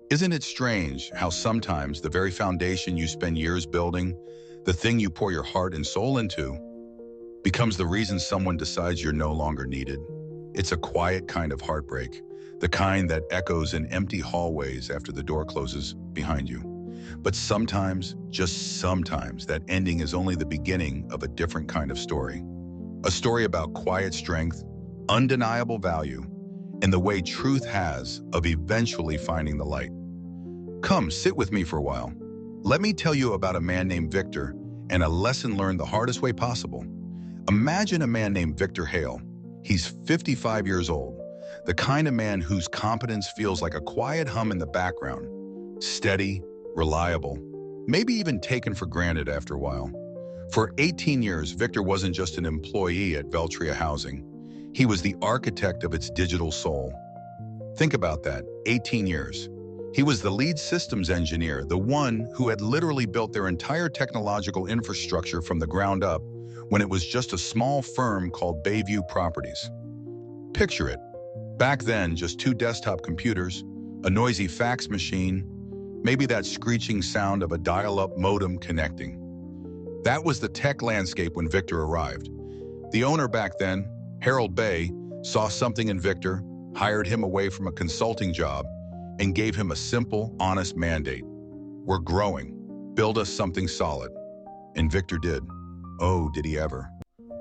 Isn't it strange how sometimes the very foundation you spend years building, the thing you pour your heart and soul into, becomes the reason someone decides you're no longer needed? It's a quiet kind of heartbreak, the kind that echoes in empty hallways after the door closes behind you. But sometimes, just sometimes, that ending is only the beginning of a different kind of story. A story about quiet strength, undeniable value, and the way truth has of eventually finding the light. Come, sit with me for a while. Let me tell you about a man named Victor and a lesson learned the hardest way possible. Imagine a man named Victor Hale. He's 55 years old, the kind of man whose competence feels like a quiet hum in the background, steady, reliable, maybe even taken for granted after a while. For 18 years, Victor wasn't just an employee at Veltria Housing. He was the architect of its digital soul. Think about that, 18 years. He was the lead systems engineer, the one who had literally built their entire technological infrastructure from the ground up when it was just a small firm called Bayview Properties. Picture it. Back then, just two desktop computers, a noisy fax machine, maybe that screeching sound of a dial-up modem connecting. That was the tech landscape when Victor arrived. The owner back then, Harold Bay, saw something in Victor, hired him away from a consulting job, and gave him a simple, honest mandate. We're growing. Build us something solid. And Victor did. Oh, did he ever.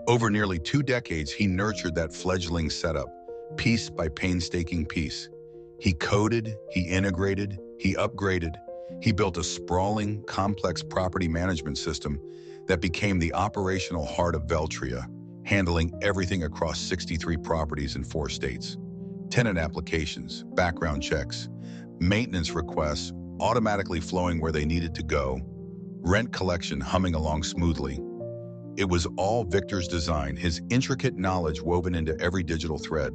Over nearly 2 decades, he nurtured that fledgling setup, piece by painstaking piece. He coded, he integrated, he upgraded. He built a sprawling, complex property management system that became the operational heart of Veltria, handling everything across 63 properties in 4 states. Tenant applications, background checks, maintenance requests automatically flowing where they needed to go, rent collection humming along smoothly. It was all Victor's design, his intricate knowledge woven into every digital thread.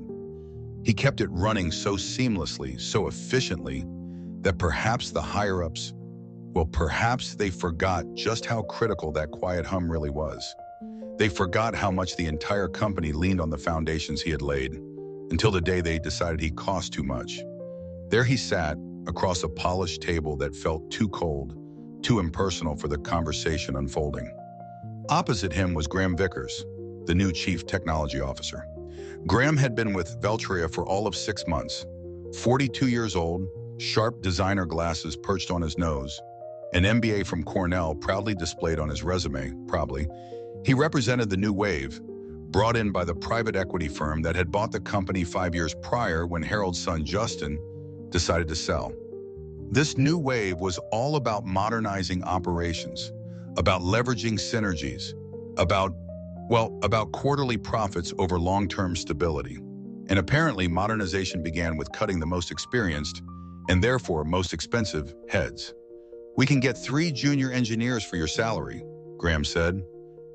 He kept it running so seamlessly, so efficiently, that perhaps the higher-ups, perhaps they forgot just how critical that quiet hum really was. They forgot how much the entire company leaned on the foundations he had laid, until the day they decided he cost too much. There he sat, across a polished table that felt too cold, too impersonal for the conversation unfolding. Opposite him was Graham Vickers, the new Chief Technology Officer. Graham had been with Veltria for all of 6 months. 42 years old, sharp designer glasses perched on his nose, an MBA from Cornell proudly displayed on his resume, probably. He represented the new wave, brought in by the private equity firm that had bought the company 5 years prior when Harold's son Justin decided to sell. This new wave was all about modernizing operations, about leveraging synergies, about quarterly profits over long-term stability. And apparently modernization began with cutting the most experienced, and therefore most expensive, heads. "We can get 3 junior engineers for your salary," Graham said.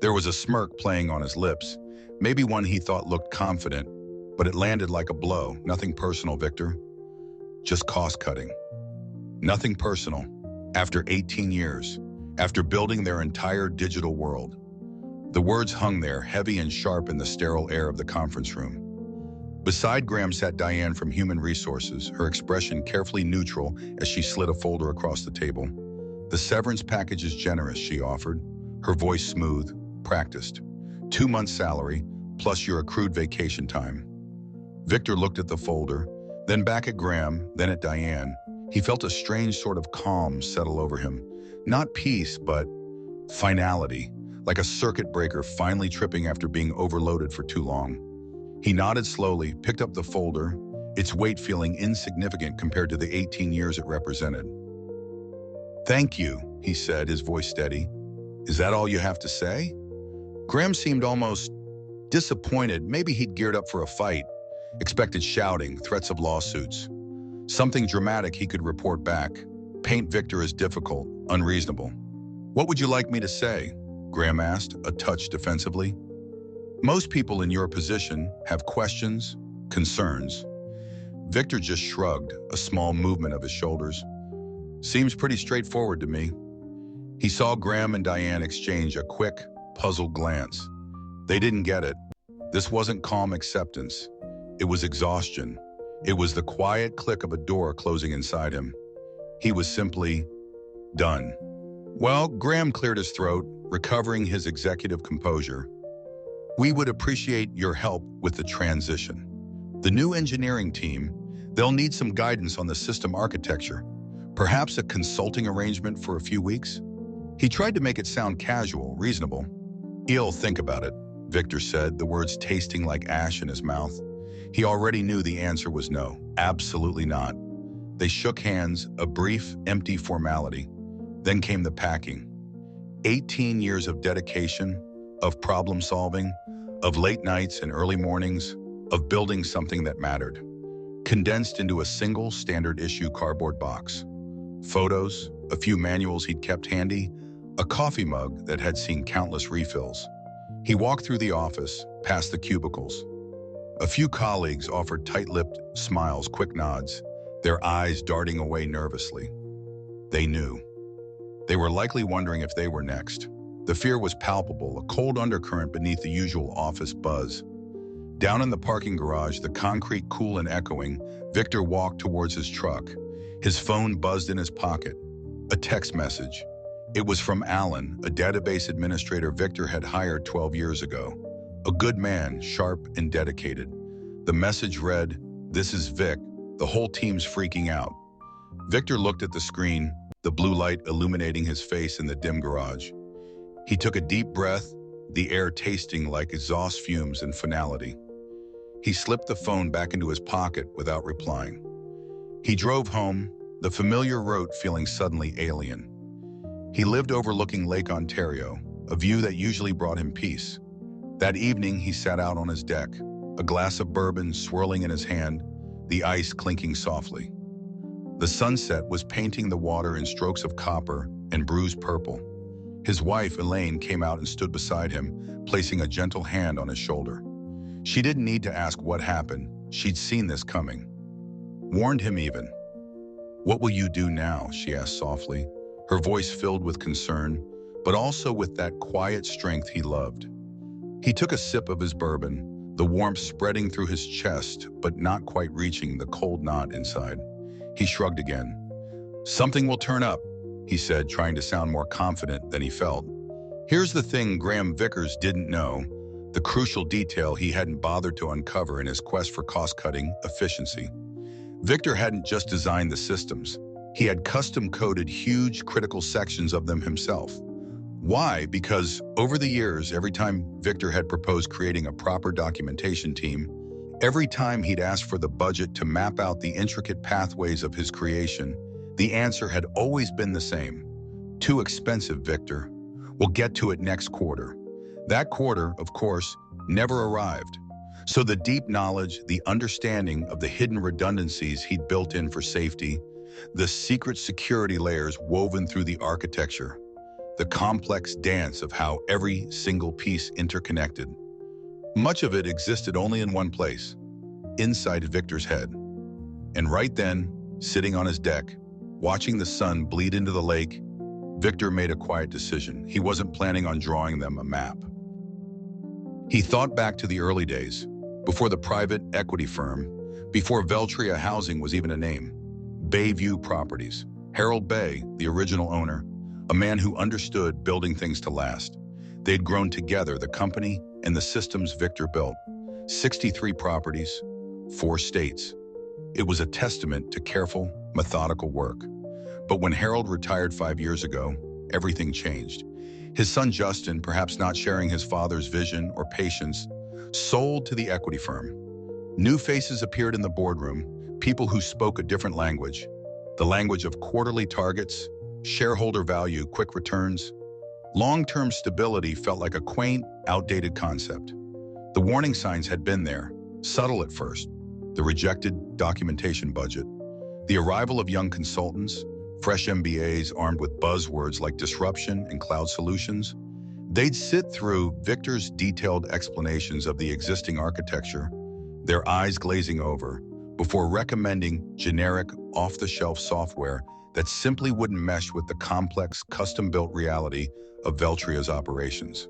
There was a smirk playing on his lips, maybe one he thought looked confident, but it landed like a blow. "Nothing personal, Victor. Just cost cutting." Nothing personal. After 18 years, after building their entire digital world. The words hung there, heavy and sharp in the sterile air of the conference room. Beside Graham sat Diane from Human Resources, her expression carefully neutral as she slid a folder across the table. "The severance package is generous," she offered, her voice smooth, practiced. 2 months' salary, plus your accrued vacation time. Victor looked at the folder, then back at Graham, then at Diane. He felt a strange sort of calm settle over him. Not peace, but finality, like a circuit breaker finally tripping after being overloaded for too long. He nodded slowly, picked up the folder, its weight feeling insignificant compared to the 18 years it represented. "Thank you," he said, his voice steady. "Is that all you have to say?" Graham seemed almost disappointed. Maybe he'd geared up for a fight, expected shouting, threats of lawsuits. Something dramatic he could report back, paint Victor as difficult, unreasonable. "What would you like me to say?" Graham asked, a touch defensively. "Most people in your position have questions, concerns." Victor just shrugged, a small movement of his shoulders. "Seems pretty straightforward to me." He saw Graham and Diane exchange a quick, puzzled glance. They didn't get it. This wasn't calm acceptance. It was exhaustion. It was the quiet click of a door closing inside him. He was simply done. Well, Graham cleared his throat, recovering his executive composure. We would appreciate your help with the transition. The new engineering team, they'll need some guidance on the system architecture, perhaps a consulting arrangement for a few weeks. He tried to make it sound casual, reasonable. He'll think about it, Victor said, the words tasting like ash in his mouth. He already knew the answer was no, absolutely not. They shook hands, a brief, empty formality. Then came the packing. 18 years of dedication, of problem solving, of late nights and early mornings, of building something that mattered, condensed into a single standard issue cardboard box. Photos, a few manuals he'd kept handy, a coffee mug that had seen countless refills. He walked through the office, past the cubicles. A few colleagues offered tight-lipped smiles, quick nods, their eyes darting away nervously. They knew. They were likely wondering if they were next. The fear was palpable, a cold undercurrent beneath the usual office buzz. Down in the parking garage, the concrete cool and echoing, Victor walked towards his truck. His phone buzzed in his pocket. A text message. It was from Alan, a database administrator Victor had hired 12 years ago. A good man, sharp and dedicated. The message read, "This is Vic. The whole team's freaking out." Victor looked at the screen, the blue light illuminating his face in the dim garage. He took a deep breath, the air tasting like exhaust fumes and finality. He slipped the phone back into his pocket without replying. He drove home, the familiar route feeling suddenly alien. He lived overlooking Lake Ontario, a view that usually brought him peace. That evening, he sat out on his deck, a glass of bourbon swirling in his hand, the ice clinking softly. The sunset was painting the water in strokes of copper and bruised purple. His wife, Elaine, came out and stood beside him, placing a gentle hand on his shoulder. She didn't need to ask what happened. She'd seen this coming. Warned him even. "What will you do now?" she asked softly, her voice filled with concern, but also with that quiet strength he loved. He took a sip of his bourbon, the warmth spreading through his chest, but not quite reaching the cold knot inside. He shrugged again. "Something will turn up," he said, trying to sound more confident than he felt. Here's the thing Graham Vickers didn't know, the crucial detail he hadn't bothered to uncover in his quest for cost-cutting efficiency. Victor hadn't just designed the systems. He had custom-coded huge critical sections of them himself. Why? Because over the years, every time Victor had proposed creating a proper documentation team, every time he'd asked for the budget to map out the intricate pathways of his creation, the answer had always been the same. Too expensive, Victor. We'll get to it next quarter. That quarter, of course, never arrived. So the deep knowledge, the understanding of the hidden redundancies he'd built in for safety, the secret security layers woven through the architecture, the complex dance of how every single piece interconnected. Much of it existed only in one place, inside Victor's head. And right then, sitting on his deck, watching the sun bleed into the lake, Victor made a quiet decision. He wasn't planning on drawing them a map. He thought back to the early days, before the private equity firm, before Veltria Housing was even a name. Bayview Properties. Harold Bay, the original owner, a man who understood building things to last. They'd grown together, the company and the systems Victor built. 63 properties, 4 states. It was a testament to careful, methodical work. But when Harold retired 5 years ago, everything changed. His son Justin, perhaps not sharing his father's vision or patience, sold to the equity firm. New faces appeared in the boardroom, people who spoke a different language, the language of quarterly targets, shareholder value, quick returns. Long-term stability felt like a quaint, outdated concept. The warning signs had been there, subtle at first. The rejected documentation budget, the arrival of young consultants, fresh MBAs armed with buzzwords like disruption and cloud solutions. They'd sit through Victor's detailed explanations of the existing architecture, their eyes glazing over, before recommending generic, off-the-shelf software that simply wouldn't mesh with the complex, custom-built reality of Veltria's operations.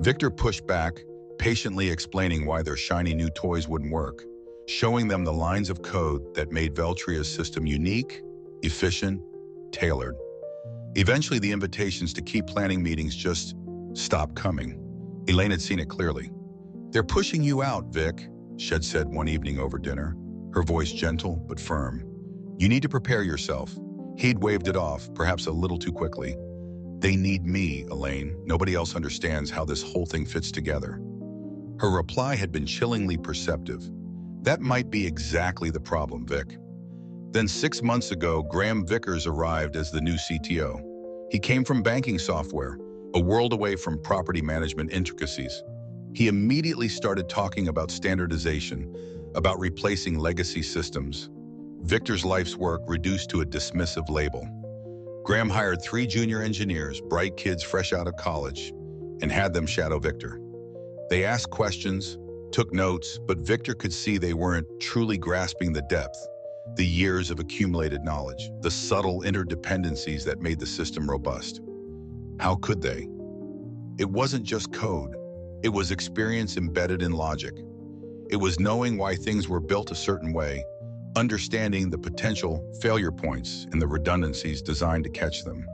Victor pushed back, patiently explaining why their shiny new toys wouldn't work, showing them the lines of code that made Veltria's system unique, efficient, tailored. Eventually, the invitations to keep planning meetings just stopped coming. Elaine had seen it clearly. "They're pushing you out, Vic," Shed said one evening over dinner, her voice gentle but firm. "You need to prepare yourself." He'd waved it off, perhaps a little too quickly. "They need me, Elaine. Nobody else understands how this whole thing fits together." Her reply had been chillingly perceptive. "That might be exactly the problem, Vic." Then 6 months ago, Graham Vickers arrived as the new CTO. He came from banking software, a world away from property management intricacies. He immediately started talking about standardization, about replacing legacy systems. Victor's life's work reduced to a dismissive label. Graham hired 3 junior engineers, bright kids fresh out of college, and had them shadow Victor. They asked questions, took notes, but Victor could see they weren't truly grasping the depth, the years of accumulated knowledge, the subtle interdependencies that made the system robust. How could they? It wasn't just code. It was experience embedded in logic. It was knowing why things were built a certain way, understanding the potential failure points and the redundancies designed to catch them.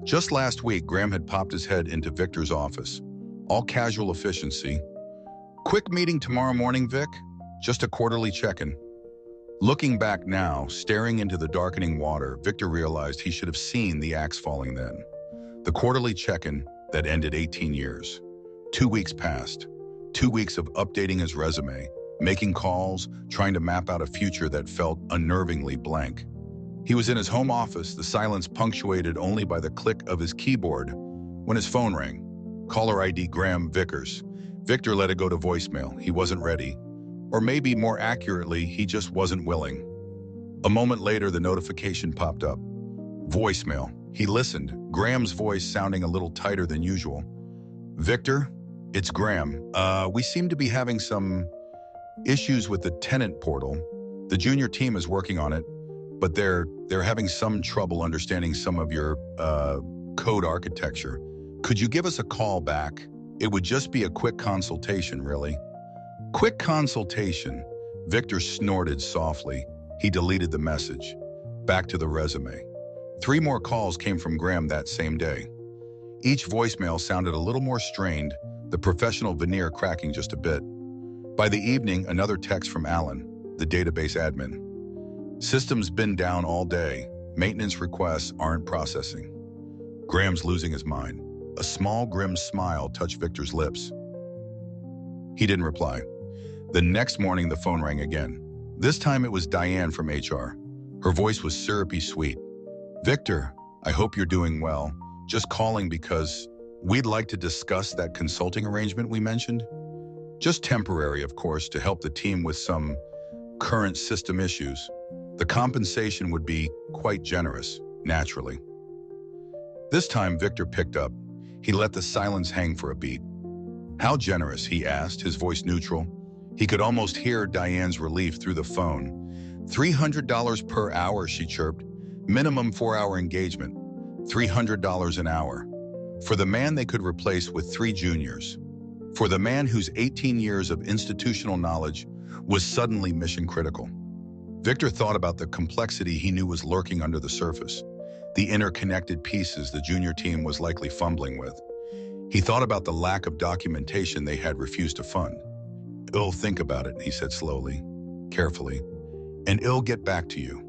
Just last week, Graham had popped his head into Victor's office. All casual efficiency. "Quick meeting tomorrow morning, Vic? Just a quarterly check-in." Looking back now, staring into the darkening water, Victor realized he should have seen the axe falling then. The quarterly check-in that ended 18 years. 2 weeks passed. 2 weeks of updating his resume, making calls, trying to map out a future that felt unnervingly blank. He was in his home office, the silence punctuated only by the click of his keyboard, when his phone rang. Caller ID Graham Vickers. Victor let it go to voicemail. He wasn't ready. Or maybe more accurately, he just wasn't willing. A moment later, the notification popped up. Voicemail. He listened, Graham's voice sounding a little tighter than usual. "Victor, it's Graham. We seem to be having some issues with the tenant portal. The junior team is working on it, but they're having some trouble understanding some of your code architecture. Could you give us a call back? It would just be a quick consultation, really." "Quick consultation?" Victor snorted softly. He deleted the message. Back to the resume. 3 more calls came from Graham that same day. Each voicemail sounded a little more strained, the professional veneer cracking just a bit. By the evening, another text from Alan, the database admin. "System's been down all day. Maintenance requests aren't processing." Graham's losing his mind. A small, grim smile touched Victor's lips. He didn't reply. The next morning, the phone rang again. This time it was Diane from HR. Her voice was syrupy sweet. "Victor, I hope you're doing well. Just calling because we'd like to discuss that consulting arrangement we mentioned. Just temporary, of course, to help the team with some current system issues. The compensation would be quite generous, naturally." This time, Victor picked up. He let the silence hang for a beat. "How generous?" he asked, his voice neutral. He could almost hear Diane's relief through the phone. $300 per hour, she chirped. "Minimum 4-hour engagement. $300 an hour. For the man they could replace with 3 juniors. For the man whose 18 years of institutional knowledge was suddenly mission critical." Victor thought about the complexity he knew was lurking under the surface, the interconnected pieces the junior team was likely fumbling with. He thought about the lack of documentation they had refused to fund. "I'll think about it," he said slowly, carefully, "and I'll get back to you."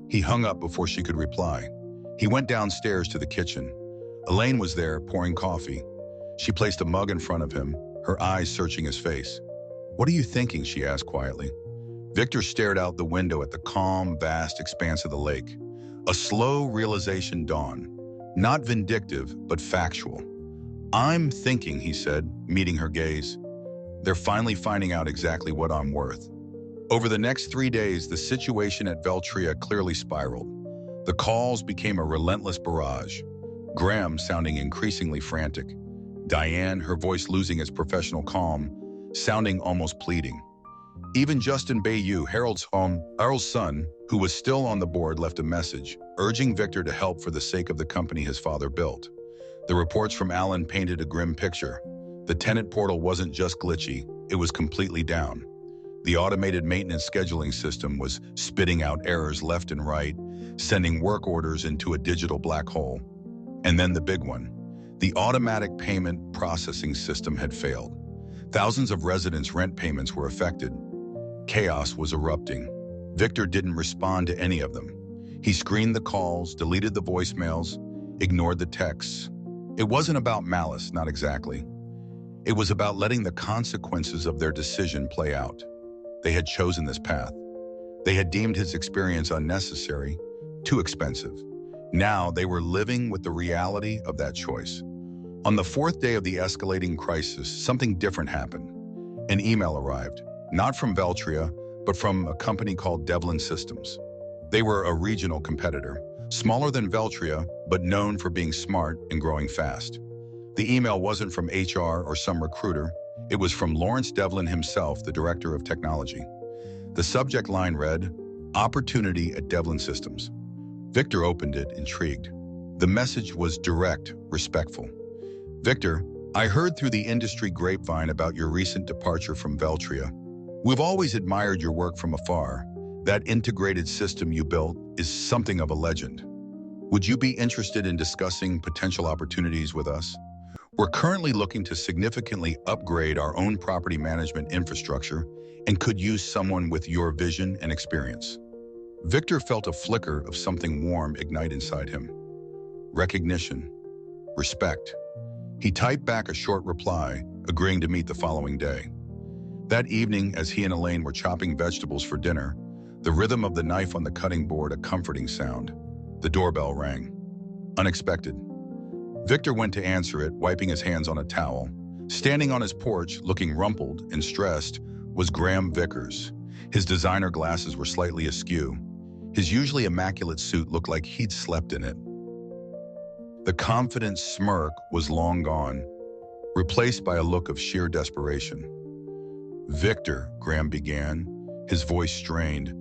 He hung up before she could reply. He went downstairs to the kitchen. Elaine was there, pouring coffee. She placed a mug in front of him, her eyes searching his face. "What are you thinking?" she asked quietly. Victor stared out the window at the calm, vast expanse of the lake. A slow realization dawned, not vindictive, but factual. "I'm thinking," he said, meeting her gaze. "They're finally finding out exactly what I'm worth." Over the next 3 days, the situation at Veltria clearly spiraled. The calls became a relentless barrage. Graham sounding increasingly frantic. Diane, her voice losing its professional calm, sounding almost pleading. Even Justin Bayou, Harold's son, who was still on the board, left a message, urging Victor to help for the sake of the company his father built. The reports from Alan painted a grim picture. The tenant portal wasn't just glitchy, it was completely down. The automated maintenance scheduling system was spitting out errors left and right, sending work orders into a digital black hole. And then the big one. The automatic payment processing system had failed. Thousands of residents' rent payments were affected. Chaos was erupting. Victor didn't respond to any of them. He screened the calls, deleted the voicemails, ignored the texts. It wasn't about malice, not exactly. It was about letting the consequences of their decision play out. They had chosen this path. They had deemed his experience unnecessary, too expensive. Now they were living with the reality of that choice. On the fourth day of the escalating crisis, something different happened. An email arrived, not from Veltria, but from a company called Devlin Systems. They were a regional competitor, smaller than Veltria, but known for being smart and growing fast. The email wasn't from HR or some recruiter. It was from Lawrence Devlin himself, the director of technology. The subject line read, "Opportunity at Devlin Systems." Victor opened it, intrigued. The message was direct, respectful. "Victor, I heard through the industry grapevine about your recent departure from Veltria. We've always admired your work from afar. That integrated system you built is something of a legend. Would you be interested in discussing potential opportunities with us? We're currently looking to significantly upgrade our own property management infrastructure and could use someone with your vision and experience." Victor felt a flicker of something warm ignite inside him. Recognition. Respect. He typed back a short reply, agreeing to meet the following day. That evening, as he and Elaine were chopping vegetables for dinner, the rhythm of the knife on the cutting board a comforting sound. The doorbell rang. Unexpected. Victor went to answer it, wiping his hands on a towel. Standing on his porch, looking rumpled and stressed, was Graham Vickers. His designer glasses were slightly askew. His usually immaculate suit looked like he'd slept in it. The confident smirk was long gone, replaced by a look of sheer desperation. "Victor," Graham began, his voice strained.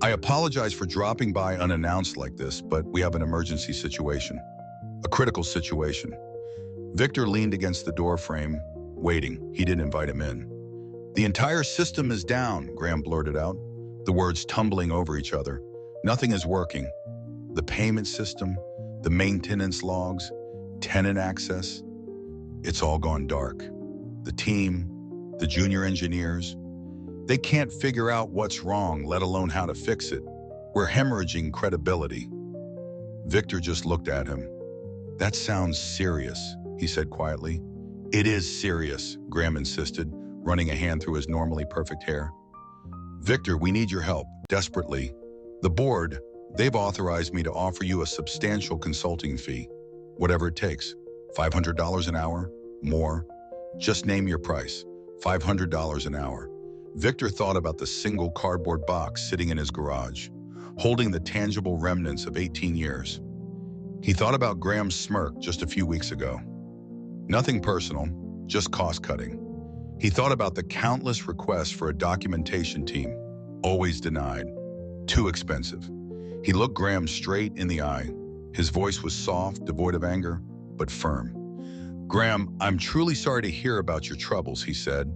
I apologize for dropping by unannounced like this, but we have an emergency situation. A critical situation." Victor leaned against the door frame, waiting. He didn't invite him in. "The entire system is down," Graham blurted out, the words tumbling over each other. "Nothing is working. The payment system, the maintenance logs, tenant access. It's all gone dark. The team, the junior engineers, they can't figure out what's wrong, let alone how to fix it. We're hemorrhaging credibility." Victor just looked at him. "That sounds serious," he said quietly. "It is serious," Graham insisted, running a hand through his normally perfect hair. "Victor, we need your help, desperately. The board, they've authorized me to offer you a substantial consulting fee. Whatever it takes. $500 an hour? More? Just name your price. $500 an hour." Victor thought about the single cardboard box sitting in his garage, holding the tangible remnants of 18 years. He thought about Graham's smirk just a few weeks ago. Nothing personal, just cost-cutting. He thought about the countless requests for a documentation team, always denied. Too expensive. He looked Graham straight in the eye. His voice was soft, devoid of anger, but firm. "Graham, I'm truly sorry to hear about your troubles," he said.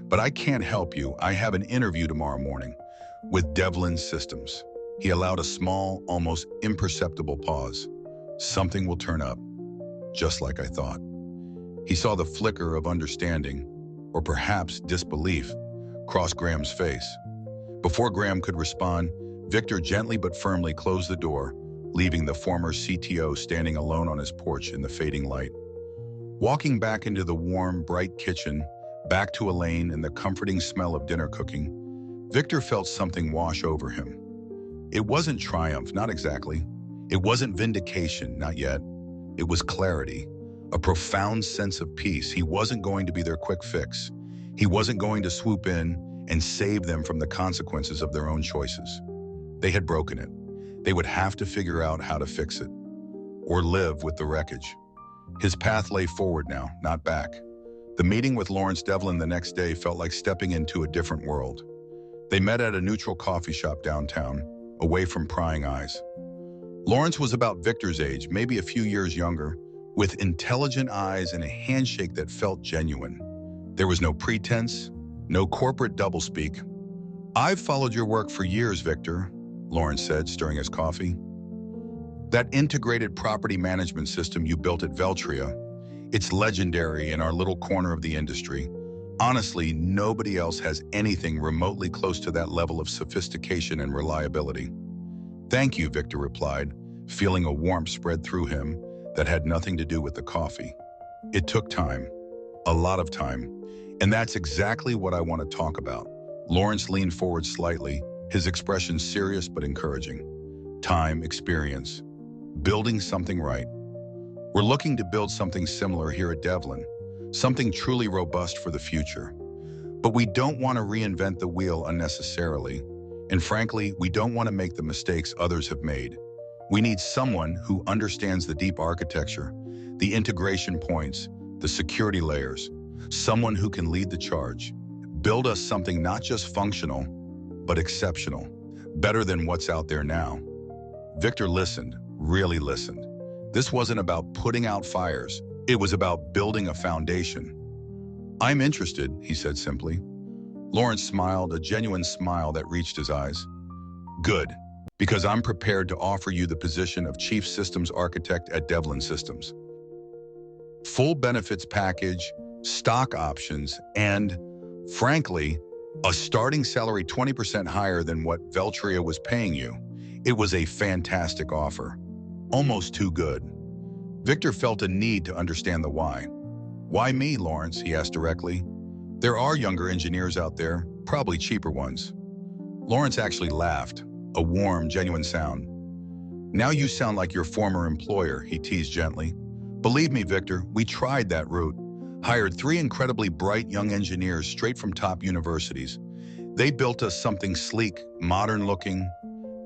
"But I can't help you. I have an interview tomorrow morning with Devlin Systems." He allowed a small, almost imperceptible pause. "Something will turn up, just like I thought." He saw the flicker of understanding, or perhaps disbelief, cross Graham's face. Before Graham could respond, Victor gently but firmly closed the door, leaving the former CTO standing alone on his porch in the fading light. Walking back into the warm, bright kitchen, back to Elaine and the comforting smell of dinner cooking, Victor felt something wash over him. It wasn't triumph, not exactly. It wasn't vindication, not yet. It was clarity, a profound sense of peace. He wasn't going to be their quick fix. He wasn't going to swoop in and save them from the consequences of their own choices. They had broken it. They would have to figure out how to fix it, or live with the wreckage. His path lay forward now, not back. The meeting with Lawrence Devlin the next day felt like stepping into a different world. They met at a neutral coffee shop downtown, away from prying eyes. Lawrence was about Victor's age, maybe a few years younger, with intelligent eyes and a handshake that felt genuine. There was no pretense, No corporate doublespeak. I've followed your work for years, Victor, Lawrence said, stirring his coffee. That integrated property management system you built at Veltria, it's legendary in our little corner of the industry. Honestly, nobody else has anything remotely close to that level of sophistication and reliability. Thank you, Victor replied, feeling a warmth spread through him that had nothing to do with the coffee. It took time, a lot of time, and that's exactly what I want to talk about. Lawrence leaned forward slightly, his expression serious but encouraging. Time, experience, building something right. We're looking to build something similar here at Devlin, something truly robust for the future. But we don't want to reinvent the wheel unnecessarily. And frankly, we don't want to make the mistakes others have made. We need someone who understands the deep architecture, the integration points, the security layers, someone who can lead the charge. Build us something not just functional, but exceptional, better than what's out there now. Victor listened, really listened. This wasn't about putting out fires. It was about building a foundation. I'm interested, he said simply. Lawrence smiled, a genuine smile that reached his eyes. Good, because I'm prepared to offer you the position of Chief Systems Architect at Devlin Systems. Full benefits package, stock options, and, frankly, a starting salary 20% higher than what Veltria was paying you. It was a fantastic offer. Almost too good. Victor felt a need to understand the why. Why me, Lawrence? He asked directly. There are younger engineers out there, probably cheaper ones. Lawrence actually laughed, a warm, genuine sound. Now you sound like your former employer, he teased gently. Believe me, Victor, we tried that route. Hired 3 incredibly bright young engineers straight from top universities. They built us something sleek, modern-looking,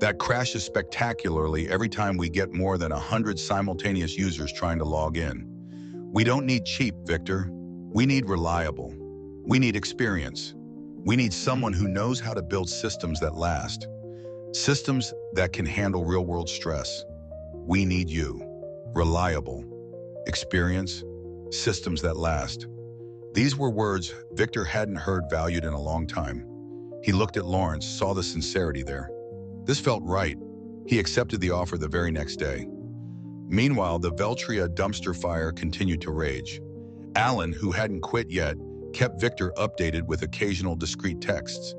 that crashes spectacularly every time we get more than 100 simultaneous users trying to log in. We don't need cheap, Victor. We need reliable. We need experience. We need someone who knows how to build systems that last. Systems that can handle real-world stress. We need you. Reliable. Experience. Systems that last. These were words Victor hadn't heard valued in a long time. He looked at Lawrence, saw the sincerity there. This felt right. He accepted the offer the very next day. Meanwhile, the Veltria dumpster fire continued to rage. Alan, who hadn't quit yet, kept Victor updated with occasional discreet texts.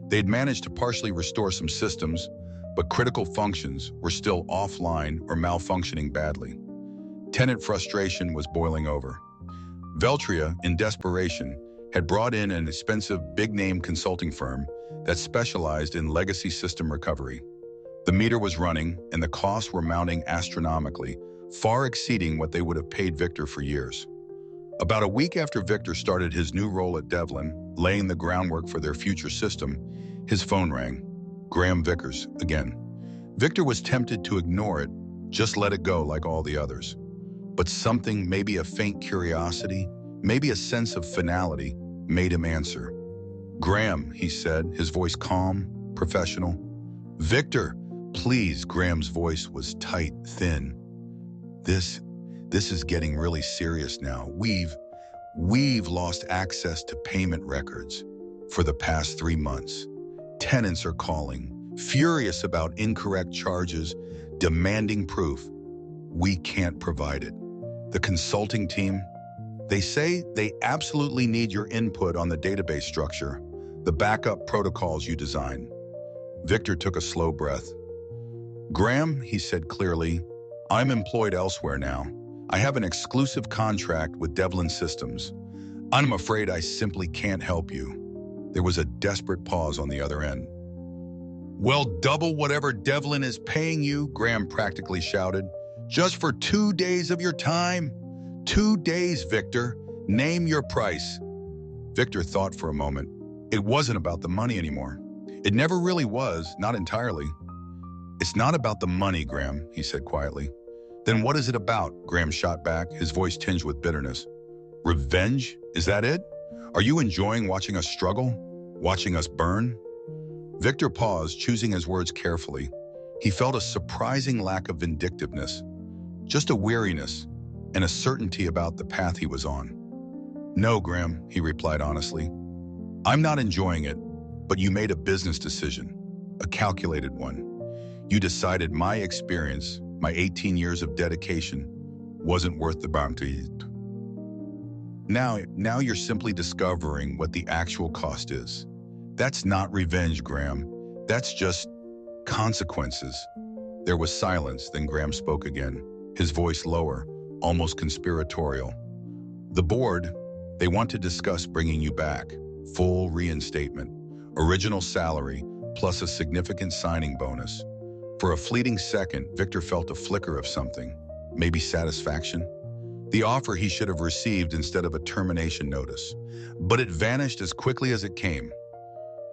They'd managed to partially restore some systems, but critical functions were still offline or malfunctioning badly. Tenant frustration was boiling over. Veltria, in desperation, had brought in an expensive big-name consulting firm that specialized in legacy system recovery. The meter was running, and the costs were mounting astronomically, far exceeding what they would have paid Victor for years. About a week after Victor started his new role at Devlin, laying the groundwork for their future system, his phone rang. Graham Vickers, again. Victor was tempted to ignore it, just let it go like all the others. But something, maybe a faint curiosity, maybe a sense of finality, made him answer. Graham, he said, his voice calm, professional. Victor, please, Graham's voice was tight, thin. This is getting really serious now. We've lost access to payment records for the past 3 months. Tenants are calling, furious about incorrect charges, demanding proof. We can't provide it. The consulting team, they say they absolutely need your input on the database structure, the backup protocols you design. Victor took a slow breath. Graham, he said clearly, I'm employed elsewhere now. I have an exclusive contract with Devlin Systems. I'm afraid I simply can't help you. There was a desperate pause on the other end. Well, double whatever Devlin is paying you, Graham practically shouted. Just for 2 days of your time? 2 days, Victor. Name your price. Victor thought for a moment. It wasn't about the money anymore. It never really was, not entirely. It's not about the money, Graham, he said quietly. Then what is it about? Graham shot back, his voice tinged with bitterness. Revenge? Is that it? Are you enjoying watching us struggle? Watching us burn? Victor paused, choosing his words carefully. He felt a surprising lack of vindictiveness, just a weariness and a certainty about the path he was on. No, Graham, he replied honestly. I'm not enjoying it, but you made a business decision, a calculated one. You decided my experience, my 18 years of dedication, wasn't worth the bounty. Now you're simply discovering what the actual cost is. That's not revenge, Graham. That's just consequences. There was silence, then Graham spoke again, his voice lower, almost conspiratorial. The board, they want to discuss bringing you back. Full reinstatement, original salary, plus a significant signing bonus. For a fleeting second, Victor felt a flicker of something, maybe satisfaction. The offer he should have received instead of a termination notice. But it vanished as quickly as it came.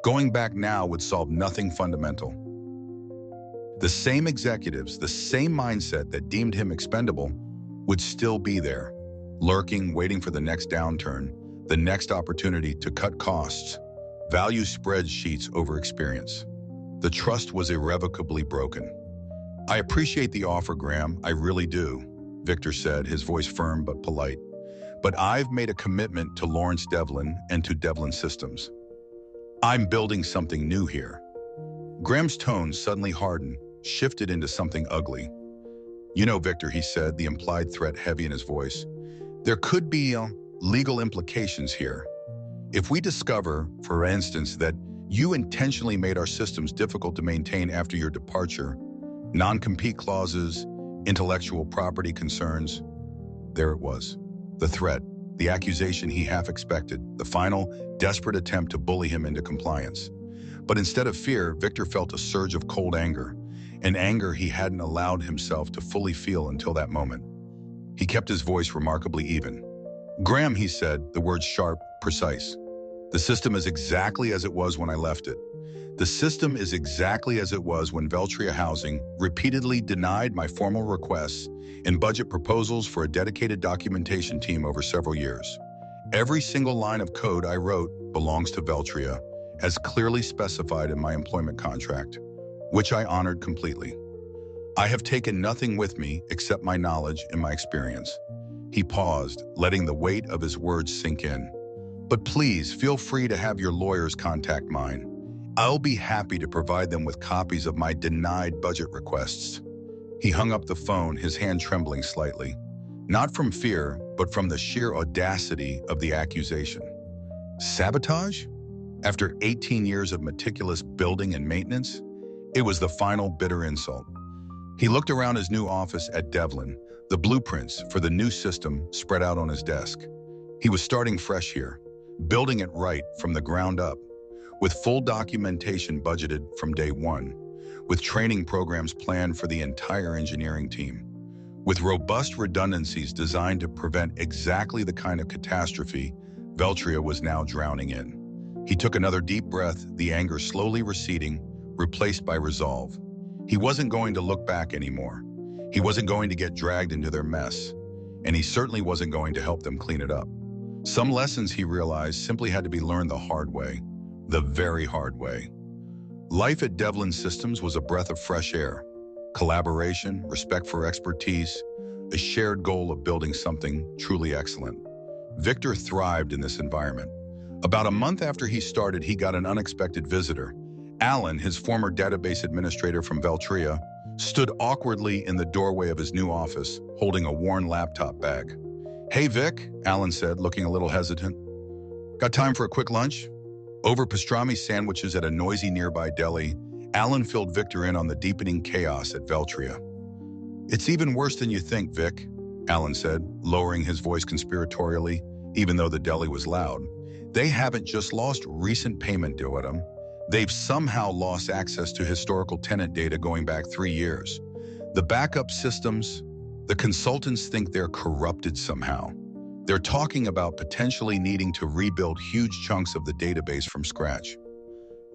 Going back now would solve nothing fundamental. The same executives, the same mindset that deemed him expendable, would still be there, lurking, waiting for the next downturn, the next opportunity to cut costs, value spreadsheets over experience. The trust was irrevocably broken. I appreciate the offer, Graham, I really do, Victor said, his voice firm but polite. But I've made a commitment to Lawrence Devlin and to Devlin Systems. I'm building something new here. Graham's tone suddenly hardened, shifted into something ugly. You know, Victor, he said, the implied threat heavy in his voice, there could be legal implications here. If we discover, for instance, that you intentionally made our systems difficult to maintain after your departure, non-compete clauses, intellectual property concerns, there it was. The threat, the accusation he half expected, the final, desperate attempt to bully him into compliance. But instead of fear, Victor felt a surge of cold anger, an anger he hadn't allowed himself to fully feel until that moment. He kept his voice remarkably even. Graham, he said, the words sharp, precise. The system is exactly as it was when I left it. The system is exactly as it was when Veltria Housing repeatedly denied my formal requests and budget proposals for a dedicated documentation team over several years. Every single line of code I wrote belongs to Veltria, as clearly specified in my employment contract, which I honored completely. I have taken nothing with me except my knowledge and my experience. He paused, letting the weight of his words sink in. But please feel free to have your lawyers contact mine. I'll be happy to provide them with copies of my denied budget requests. He hung up the phone, his hand trembling slightly, not from fear, but from the sheer audacity of the accusation. Sabotage? After 18 years of meticulous building and maintenance, it was the final bitter insult. He looked around his new office at Devlin, the blueprints for the new system spread out on his desk. He was starting fresh here, building it right from the ground up, with full documentation budgeted from day one, with training programs planned for the entire engineering team, with robust redundancies designed to prevent exactly the kind of catastrophe Veltria was now drowning in. He took another deep breath, the anger slowly receding, replaced by resolve. He wasn't going to look back anymore. He wasn't going to get dragged into their mess, and he certainly wasn't going to help them clean it up. Some lessons, he realized, simply had to be learned the hard way, the very hard way. Life at Devlin Systems was a breath of fresh air, collaboration, respect for expertise, a shared goal of building something truly excellent. Victor thrived in this environment. About a month after he started, he got an unexpected visitor. Alan, his former database administrator from Veltria, stood awkwardly in the doorway of his new office, holding a worn laptop bag. Hey, Vic, Alan said, looking a little hesitant. Got time for a quick lunch? Over pastrami sandwiches at a noisy nearby deli, Alan filled Victor in on the deepening chaos at Veltria. It's even worse than you think, Vic, Alan said, lowering his voice conspiratorially, even though the deli was loud. They haven't just lost recent payment due at them. They've somehow lost access to historical tenant data going back 3 years. The backup systems, the consultants think they're corrupted somehow. They're talking about potentially needing to rebuild huge chunks of the database from scratch.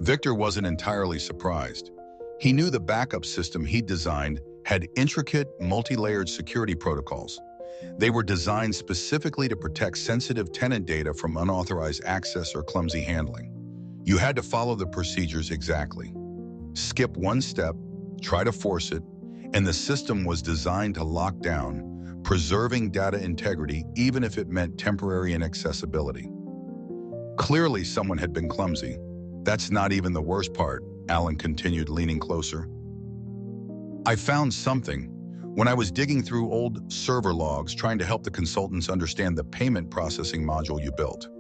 Victor wasn't entirely surprised. He knew the backup system he'd designed had intricate, multi-layered security protocols. They were designed specifically to protect sensitive tenant data from unauthorized access or clumsy handling. You had to follow the procedures exactly. Skip one step, try to force it, and the system was designed to lock down, preserving data integrity even if it meant temporary inaccessibility. Clearly, someone had been clumsy. That's not even the worst part, Alan continued, leaning closer. I found something. When I was digging through old server logs trying to help the consultants understand the payment processing module you built.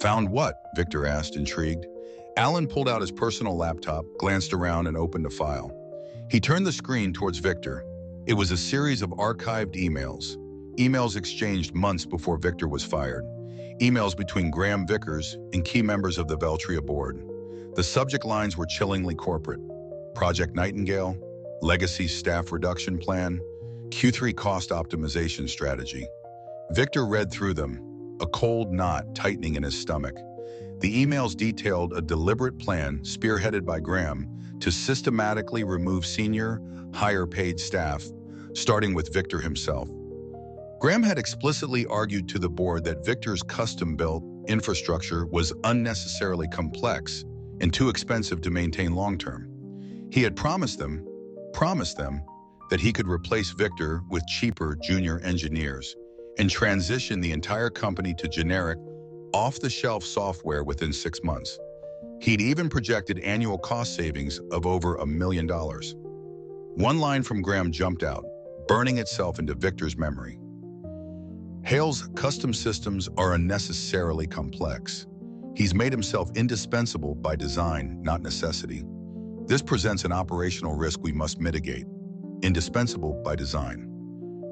Found what? Victor asked, intrigued. Alan pulled out his personal laptop, glanced around, and opened a file. He turned the screen towards Victor. It was a series of archived emails. Emails exchanged months before Victor was fired. Emails between Graham Vickers and key members of the Veltria board. The subject lines were chillingly corporate. Project Nightingale, Legacy Staff Reduction Plan, Q3 Cost Optimization Strategy. Victor read through them, a cold knot tightening in his stomach. The emails detailed a deliberate plan spearheaded by Graham to systematically remove senior, higher-paid staff, starting with Victor himself. Graham had explicitly argued to the board that Victor's custom-built infrastructure was unnecessarily complex and too expensive to maintain long-term. He had promised them that he could replace Victor with cheaper junior engineers and transition the entire company to generic, off-the-shelf software within 6 months. He'd even projected annual cost savings of over $1 million. One line from Graham jumped out, burning itself into Victor's memory. Hale's custom systems are unnecessarily complex. He's made himself indispensable by design, not necessity. This presents an operational risk we must mitigate. Indispensable by design.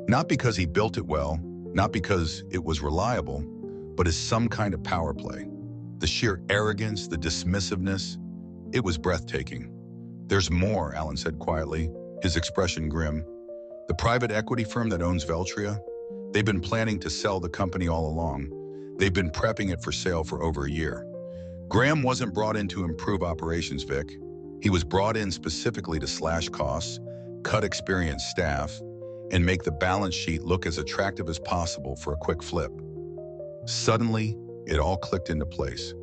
Not because he built it well, not because it was reliable, but as some kind of power play. The sheer arrogance, the dismissiveness, it was breathtaking. There's more, Alan said quietly, his expression grim. The private equity firm that owns Veltria, they've been planning to sell the company all along. They've been prepping it for sale for over a year. Graham wasn't brought in to improve operations, Vic. He was brought in specifically to slash costs, cut experienced staff, and make the balance sheet look as attractive as possible for a quick flip. Suddenly, it all clicked into place.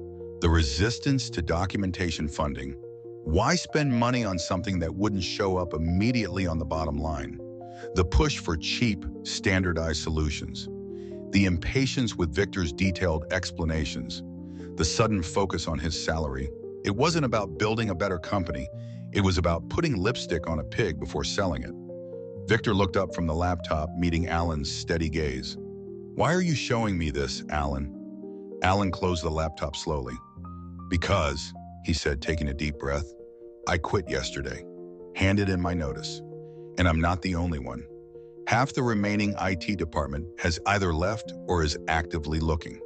The resistance to documentation funding. Why spend money on something that wouldn't show up immediately on the bottom line? The push for cheap, standardized solutions. The impatience with Victor's detailed explanations. The sudden focus on his salary. It wasn't about building a better company. It was about putting lipstick on a pig before selling it. Victor looked up from the laptop, meeting Alan's steady gaze. Why are you showing me this, Alan? Alan closed the laptop slowly. Because, he said, taking a deep breath, I quit yesterday, handed in my notice, and I'm not the only one. Half the remaining IT department has either left or is actively looking.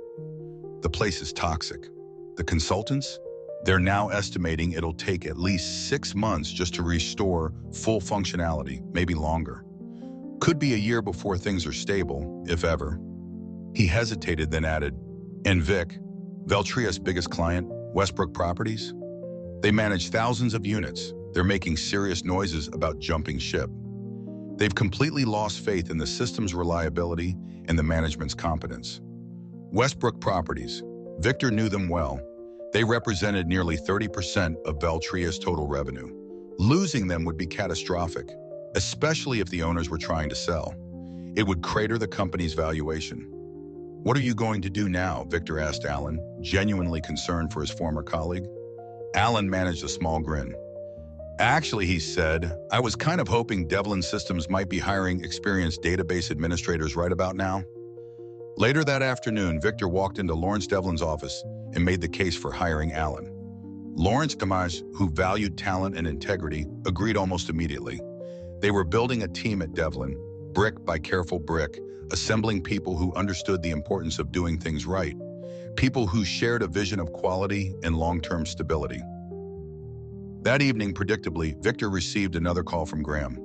The place is toxic. The consultants, they're now estimating it'll take at least 6 months just to restore full functionality, maybe longer. Could be a year before things are stable, if ever. He hesitated, then added, and Vic, Veltria's biggest client, Westbrook Properties, they manage thousands of units. They're making serious noises about jumping ship. They've completely lost faith in the system's reliability and the management's competence. Westbrook Properties, Victor knew them well. They represented nearly 30% of Veltria's total revenue. Losing them would be catastrophic, especially if the owners were trying to sell. It would crater the company's valuation. What are you going to do now? Victor asked Alan, genuinely concerned for his former colleague. Alan managed a small grin. Actually, he said, I was kind of hoping Devlin Systems might be hiring experienced database administrators right about now. Later that afternoon, Victor walked into Lawrence Devlin's office and made the case for hiring Alan. Lawrence Gamage, who valued talent and integrity, agreed almost immediately. They were building a team at Devlin, brick by careful brick, assembling people who understood the importance of doing things right, people who shared a vision of quality and long-term stability. That evening, predictably, Victor received another call from Graham.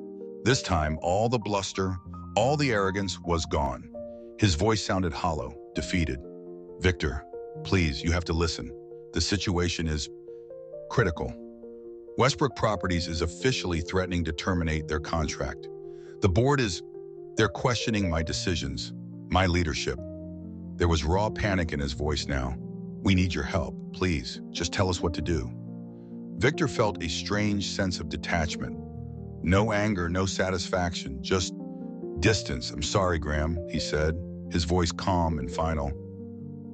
This time, all the bluster, all the arrogance was gone. His voice sounded hollow, defeated. Victor, please, you have to listen. The situation is critical. Westbrook Properties is officially threatening to terminate their contract. The board they're questioning my decisions, my leadership. There was raw panic in his voice now. We need your help, please. Just tell us what to do. Victor felt a strange sense of detachment. No anger, no satisfaction, just distance. I'm sorry, Graham, he said, his voice calm and final.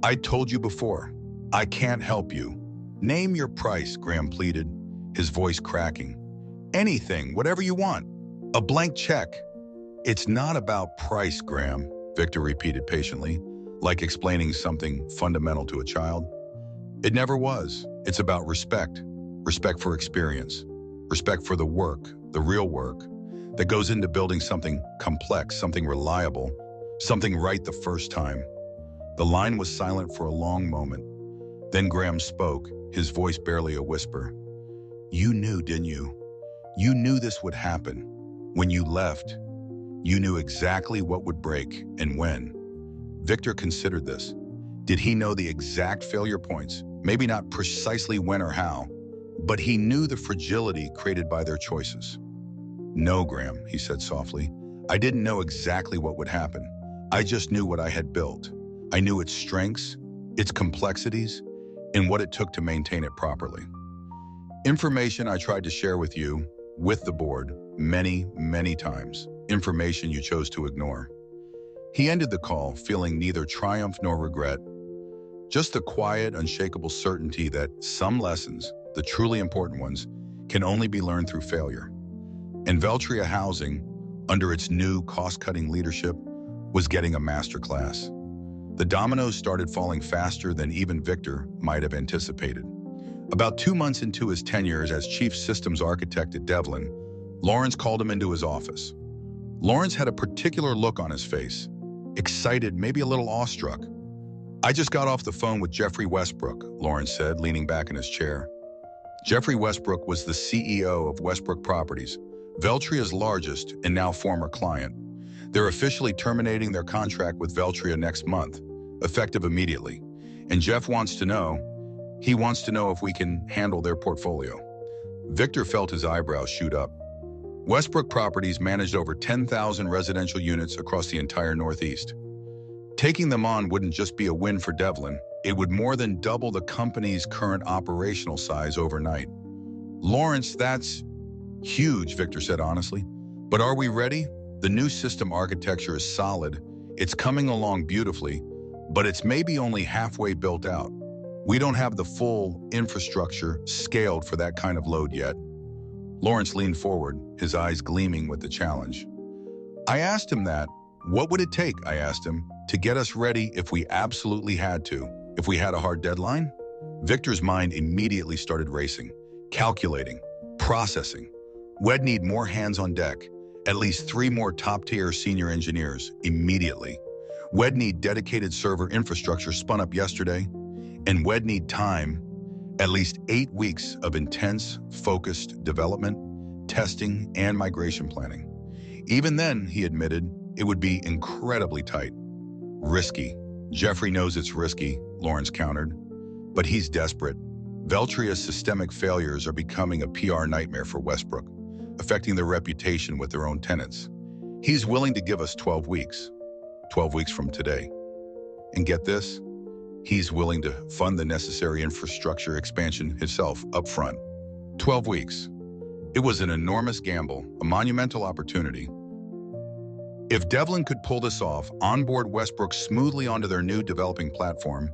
I told you before. I can't help you. Name your price, Graham pleaded, his voice cracking. Anything, whatever you want. A blank check. It's not about price, Graham, Victor repeated patiently, like explaining something fundamental to a child. It never was. It's about respect. Respect for experience. Respect for the work, the real work, that goes into building something complex, something reliable, something right the first time. The line was silent for a long moment. Then Graham spoke, his voice barely a whisper. You knew, didn't you? You knew this would happen. When you left, you knew exactly what would break and when. Victor considered this. Did he know the exact failure points? Maybe not precisely when or how, but he knew the fragility created by their choices. No, Graham, he said softly. I didn't know exactly what would happen. I just knew what I had built. I knew its strengths, its complexities, and what it took to maintain it properly. Information I tried to share with you, with the board, many, many times. Information you chose to ignore. He ended the call feeling neither triumph nor regret, just the quiet, unshakable certainty that some lessons, the truly important ones, can only be learned through failure. And Veltria Housing, under its new cost-cutting leadership, was getting a masterclass. The dominoes started falling faster than even Victor might have anticipated. About 2 months into his tenure as chief systems architect at Devlin, Lawrence called him into his office. Lawrence had a particular look on his face, excited, maybe a little awestruck. I just got off the phone with Jeffrey Westbrook, Lawrence said, leaning back in his chair. Jeffrey Westbrook was the CEO of Westbrook Properties, Veltria's largest and now former client. They're officially terminating their contract with Veltria next month, effective immediately. And Jeff wants to know if we can handle their portfolio. Victor felt his eyebrows shoot up. Westbrook Properties managed over 10,000 residential units across the entire Northeast. Taking them on wouldn't just be a win for Devlin, it would more than double the company's current operational size overnight. Lawrence, that's huge, Victor said honestly. But are we ready? The new system architecture is solid, it's coming along beautifully, but it's maybe only halfway built out. We don't have the full infrastructure scaled for that kind of load yet. Lawrence leaned forward, his eyes gleaming with the challenge. I asked him that. What would it take, I asked him, to get us ready if we absolutely had to, if we had a hard deadline? Victor's mind immediately started racing, calculating, processing. We'd need more hands on deck, at least 3 more top-tier senior engineers, immediately. We'd need dedicated server infrastructure spun up yesterday, and we'd need time, at least 8 weeks of intense, focused development, testing, and migration planning. Even then, he admitted, it would be incredibly tight. Risky. Jeffrey knows it's risky, Lawrence countered. But he's desperate. Veltria's systemic failures are becoming a PR nightmare for Westbrook, affecting their reputation with their own tenants. He's willing to give us 12 weeks. 12 weeks from today. And get this? He's willing to fund the necessary infrastructure expansion himself up front. 12 weeks. It was an enormous gamble, a monumental opportunity. If Devlin could pull this off, onboard Westbrook smoothly onto their new developing platform,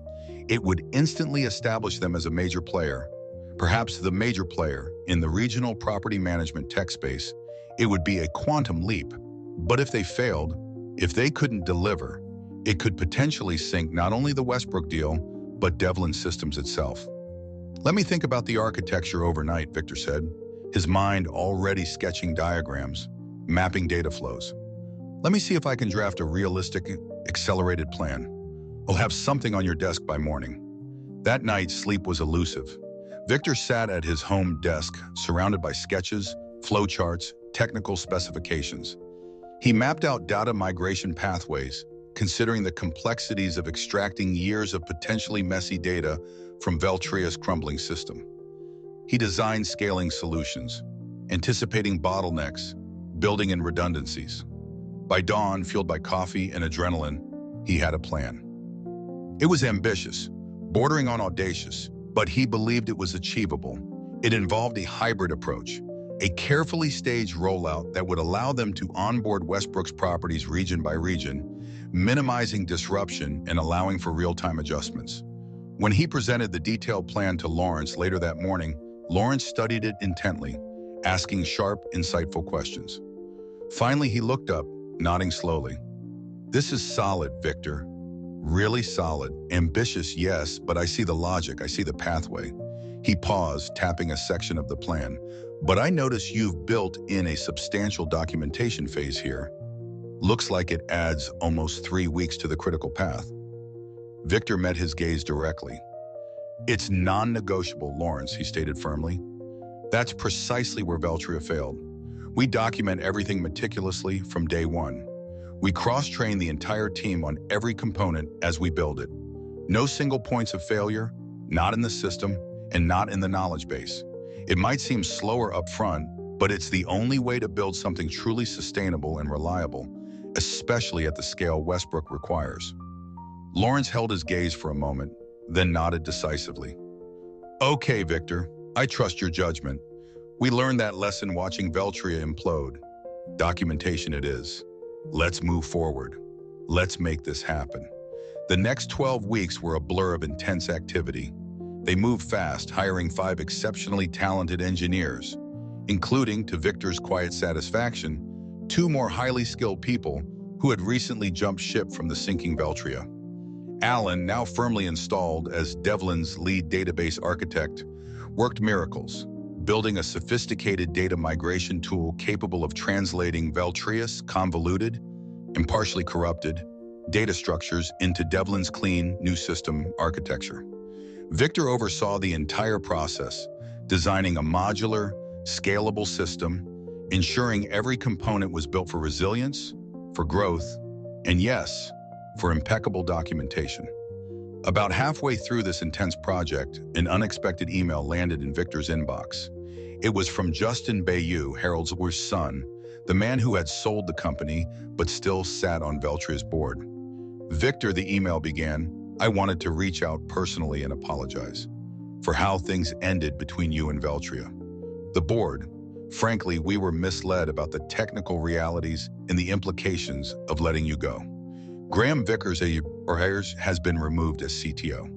it would instantly establish them as a major player, perhaps the major player in the regional property management tech space. It would be a quantum leap. But if they failed, if they couldn't deliver, it could potentially sink not only the Westbrook deal, but Devlin Systems itself. Let me think about the architecture overnight, Victor said, his mind already sketching diagrams, mapping data flows. Let me see if I can draft a realistic, accelerated plan. I'll have something on your desk by morning. That night, sleep was elusive. Victor sat at his home desk, surrounded by sketches, flowcharts, technical specifications. He mapped out data migration pathways, considering the complexities of extracting years of potentially messy data from Veltria's crumbling system. He designed scaling solutions, anticipating bottlenecks, building in redundancies. By dawn, fueled by coffee and adrenaline, he had a plan. It was ambitious, bordering on audacious, but he believed it was achievable. It involved a hybrid approach, a carefully staged rollout that would allow them to onboard Westbrook's properties region by region, minimizing disruption and allowing for real-time adjustments. When he presented the detailed plan to Lawrence later that morning, Lawrence studied it intently, asking sharp, insightful questions. Finally, he looked up, nodding slowly. "This is solid, Victor. Really solid. Ambitious, yes, but I see the logic, I see the pathway." He paused, tapping a section of the plan. "But I notice you've built in a substantial documentation phase here. Looks like it adds almost 3 weeks to the critical path." Victor met his gaze directly. "It's non-negotiable, Lawrence," he stated firmly. "That's precisely where Veltria failed. We document everything meticulously from day one. We cross-train the entire team on every component as we build it. No single points of failure, not in the system, and not in the knowledge base. It might seem slower up front, but it's the only way to build something truly sustainable and reliable, especially at the scale Westbrook requires." Lawrence held his gaze for a moment, then nodded decisively. "Okay, Victor, I trust your judgment. We learned that lesson watching Veltria implode. Documentation it is. Let's move forward. Let's make this happen." The next 12 weeks were a blur of intense activity. They moved fast, hiring 5 exceptionally talented engineers, including, to Victor's quiet satisfaction, 2 more highly skilled people who had recently jumped ship from the sinking Veltria. Alan, now firmly installed as Devlin's lead database architect, worked miracles, building a sophisticated data migration tool capable of translating Veltria's convoluted and partially corrupted data structures into Devlin's clean, new system architecture. Victor oversaw the entire process, designing a modular, scalable system, ensuring every component was built for resilience, for growth, and yes, for impeccable documentation. About halfway through this intense project, an unexpected email landed in Victor's inbox. It was from Justin Bayou, Harold's son, the man who had sold the company but still sat on Veltria's board. "Victor," the email began, "I wanted to reach out personally and apologize for how things ended between you and Veltria. The board, frankly, we were misled about the technical realities and the implications of letting you go. Graham Vickers has been removed as CTO.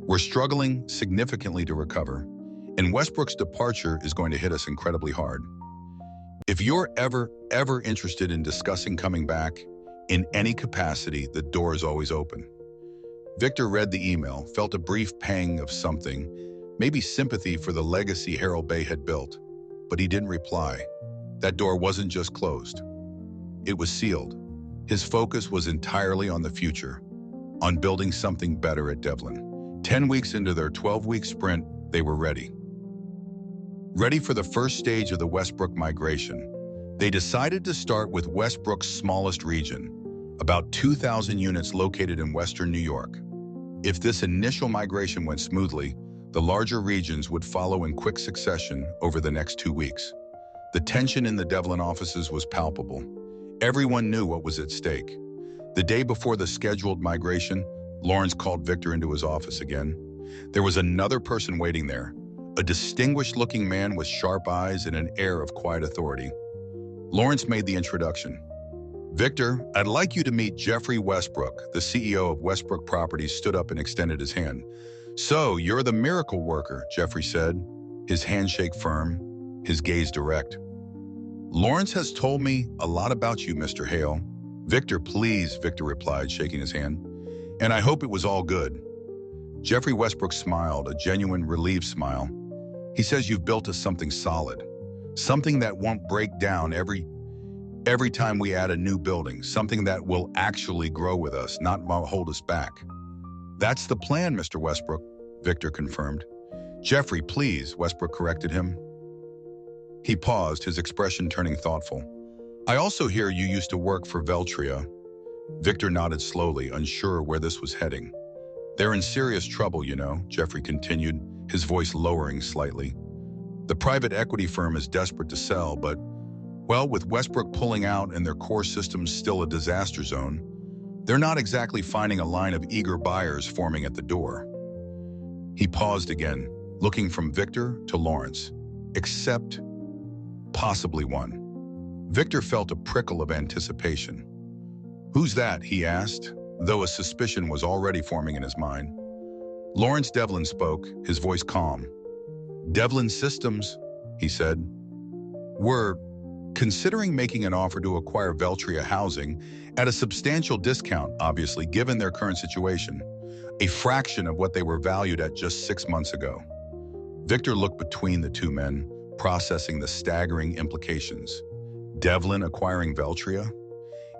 We're struggling significantly to recover, and Westbrook's departure is going to hit us incredibly hard. If you're ever interested in discussing coming back in any capacity, the door is always open." Victor read the email, felt a brief pang of something, maybe sympathy for the legacy Harold Bay had built, but he didn't reply. That door wasn't just closed. It was sealed. His focus was entirely on the future, on building something better at Devlin. 10 weeks into their 12-week sprint, they were ready. Ready for the first stage of the Westbrook migration. They decided to start with Westbrook's smallest region, about 2,000 units located in western New York. If this initial migration went smoothly, the larger regions would follow in quick succession over the next 2 weeks. The tension in the Devlin offices was palpable. Everyone knew what was at stake. The day before the scheduled migration, Lawrence called Victor into his office again. There was another person waiting there, a distinguished-looking man with sharp eyes and an air of quiet authority. Lawrence made the introduction. "Victor, I'd like you to meet Jeffrey Westbrook." The CEO of Westbrook Properties stood up and extended his hand. "So, you're the miracle worker," Jeffrey said, his handshake firm, his gaze direct. "Lawrence has told me a lot about you, Mr. Hale." "Victor, please," Victor replied, shaking his hand. "And I hope it was all good." Jeffrey Westbrook smiled, a genuine relieved smile. "He says you've built us something solid, something that won't break down every time we add a new building, something that will actually grow with us, not hold us back." "That's the plan, Mr. Westbrook," Victor confirmed. "Jeffrey, please," Westbrook corrected him. He paused, his expression turning thoughtful. "I also hear you used to work for Veltria." Victor nodded slowly, unsure where this was heading. "They're in serious trouble, you know," Jeffrey continued, his voice lowering slightly. "The private equity firm is desperate to sell, but, well, with Westbrook pulling out and their core systems still a disaster zone, they're not exactly finding a line of eager buyers forming at the door." He paused again, looking from Victor to Lawrence. "Except possibly one." Victor felt a prickle of anticipation. "Who's that?" he asked, though a suspicion was already forming in his mind. Lawrence Devlin spoke, his voice calm. Devlin Systems, he said, were considering making an offer to acquire Veltria Housing at a substantial discount, obviously, given their current situation, a fraction of what they were valued at just 6 months ago. Victor looked between the two men, processing the staggering implications. Devlin acquiring Veltria?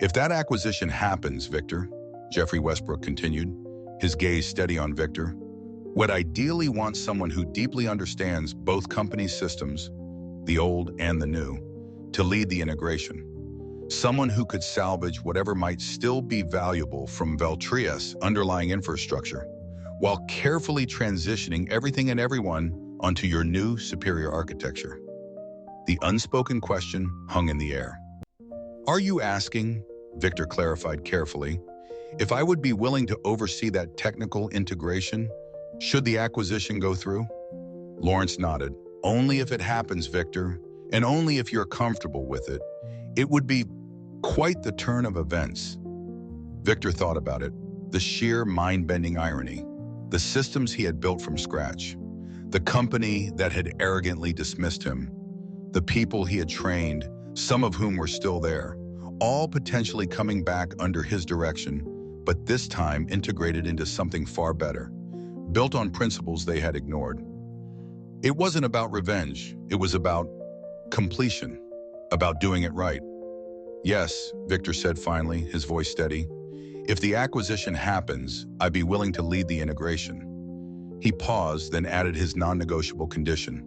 If that acquisition happens, Victor, Jeffrey Westbrook continued, his gaze steady on Victor, would ideally want someone who deeply understands both companies' systems, the old and the new, to lead the integration. Someone who could salvage whatever might still be valuable from Veltria's underlying infrastructure, while carefully transitioning everything and everyone onto your new superior architecture. The unspoken question hung in the air. Are you asking, Victor clarified carefully, if I would be willing to oversee that technical integration should the acquisition go through? Lawrence nodded. Only if it happens, Victor, and only if you're comfortable with it. It would be quite the turn of events. Victor thought about it, the sheer mind-bending irony, the systems he had built from scratch, the company that had arrogantly dismissed him, the people he had trained, some of whom were still there, all potentially coming back under his direction, but this time integrated into something far better, built on principles they had ignored. It wasn't about revenge, it was about completion, about doing it right. Yes, Victor said finally, his voice steady. If the acquisition happens, I'd be willing to lead the integration. He paused, then added his non-negotiable condition.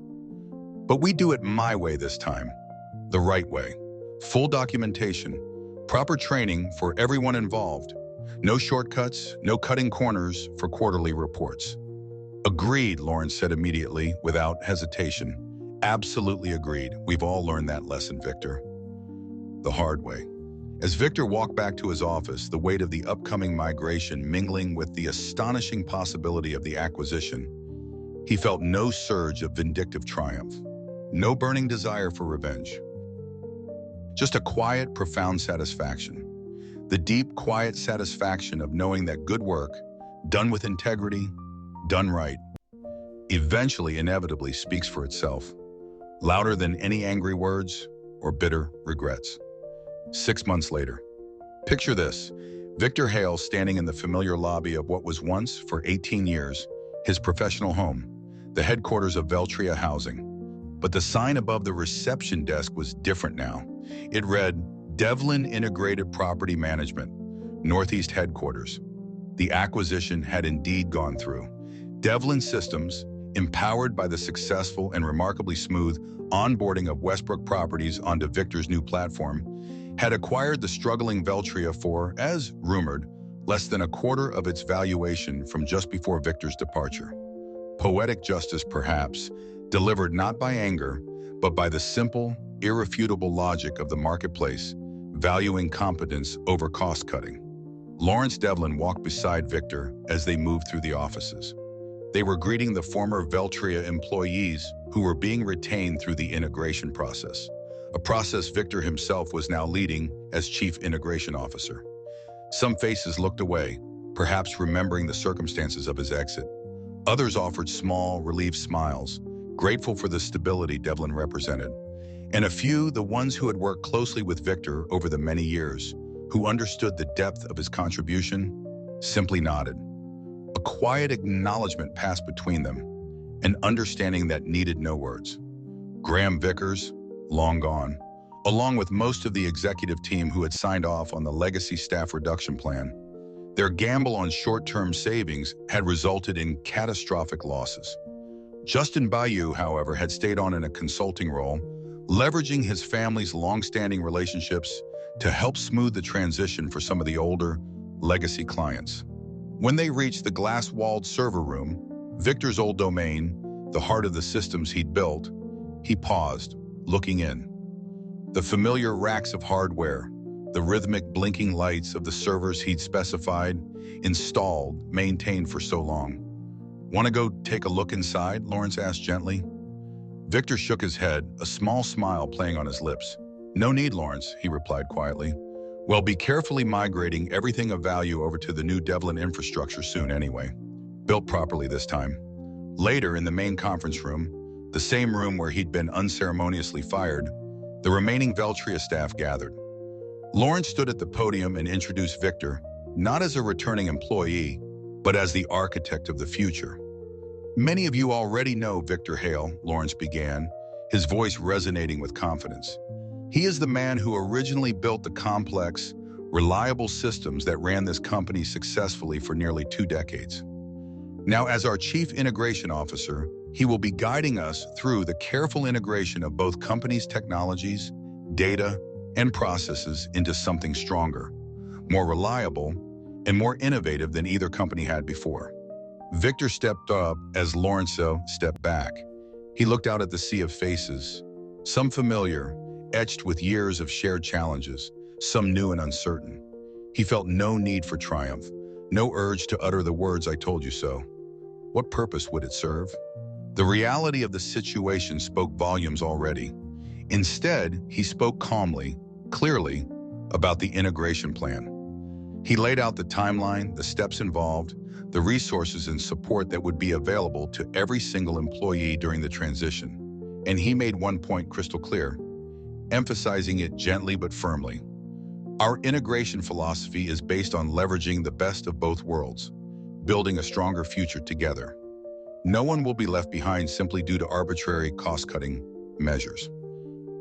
But we do it my way this time, the right way. Full documentation, proper training for everyone involved. No shortcuts, no cutting corners for quarterly reports. Agreed, Lawrence said immediately, without hesitation. Absolutely agreed. We've all learned that lesson, Victor. The hard way. As Victor walked back to his office, the weight of the upcoming migration mingling with the astonishing possibility of the acquisition, he felt no surge of vindictive triumph, no burning desire for revenge. Just a quiet, profound satisfaction. The deep, quiet satisfaction of knowing that good work, done with integrity, done right, eventually, inevitably speaks for itself, louder than any angry words or bitter regrets. 6 months later. Picture this, Victor Hale standing in the familiar lobby of what was once, for 18 years, his professional home, the headquarters of Veltria Housing. But the sign above the reception desk was different now. It read, Devlin Integrated Property Management, Northeast Headquarters. The acquisition had indeed gone through. Devlin Systems, empowered by the successful and remarkably smooth onboarding of Westbrook Properties onto Victor's new platform, had acquired the struggling Veltria for, as rumored, less than a quarter of its valuation from just before Victor's departure. Poetic justice, perhaps, delivered not by anger, but by the simple, irrefutable logic of the marketplace, valuing competence over cost-cutting. Lawrence Devlin walked beside Victor as they moved through the offices. They were greeting the former Veltria employees who were being retained through the integration process, a process Victor himself was now leading as Chief Integration Officer. Some faces looked away, perhaps remembering the circumstances of his exit. Others offered small, relieved smiles, grateful for the stability Devlin represented. And a few, the ones who had worked closely with Victor over the many years, who understood the depth of his contribution, simply nodded. A quiet acknowledgement passed between them, an understanding that needed no words. Graham Vickers, long gone, along with most of the executive team who had signed off on the legacy staff reduction plan, their gamble on short-term savings had resulted in catastrophic losses. Justin Bayou, however, had stayed on in a consulting role, leveraging his family's long-standing relationships to help smooth the transition for some of the older, legacy clients. When they reached the glass-walled server room, Victor's old domain, the heart of the systems he'd built, he paused, looking in. The familiar racks of hardware, the rhythmic blinking lights of the servers he'd specified, installed, maintained for so long. Want to go take a look inside? Lawrence asked gently. Victor shook his head, a small smile playing on his lips. No need, Lawrence, he replied quietly. We'll be carefully migrating everything of value over to the new Devlin infrastructure soon anyway. built properly this time. Later, in the main conference room, the same room where he'd been unceremoniously fired, the remaining Veltria staff gathered. Lawrence stood at the podium and introduced Victor, not as a returning employee, but as the architect of the future. Many of you already know Victor Hale, Lawrence began, his voice resonating with confidence. He is the man who originally built the complex, reliable systems that ran this company successfully for nearly 2 decades. Now, as our Chief Integration Officer, he will be guiding us through the careful integration of both companies' technologies, data, and processes into something stronger, more reliable, and more innovative than either company had before. Victor stepped up as Lawrence stepped back. He looked out at the sea of faces, some familiar, etched with years of shared challenges, some new and uncertain. He felt no need for triumph, no urge to utter the words "I told you so." What purpose would it serve? The reality of the situation spoke volumes already. Instead, he spoke calmly, clearly, about the integration plan. He laid out the timeline, the steps involved, the resources and support that would be available to every single employee during the transition. And he made one point crystal clear, emphasizing it gently but firmly. Our integration philosophy is based on leveraging the best of both worlds, building a stronger future together. No one will be left behind simply due to arbitrary cost-cutting measures.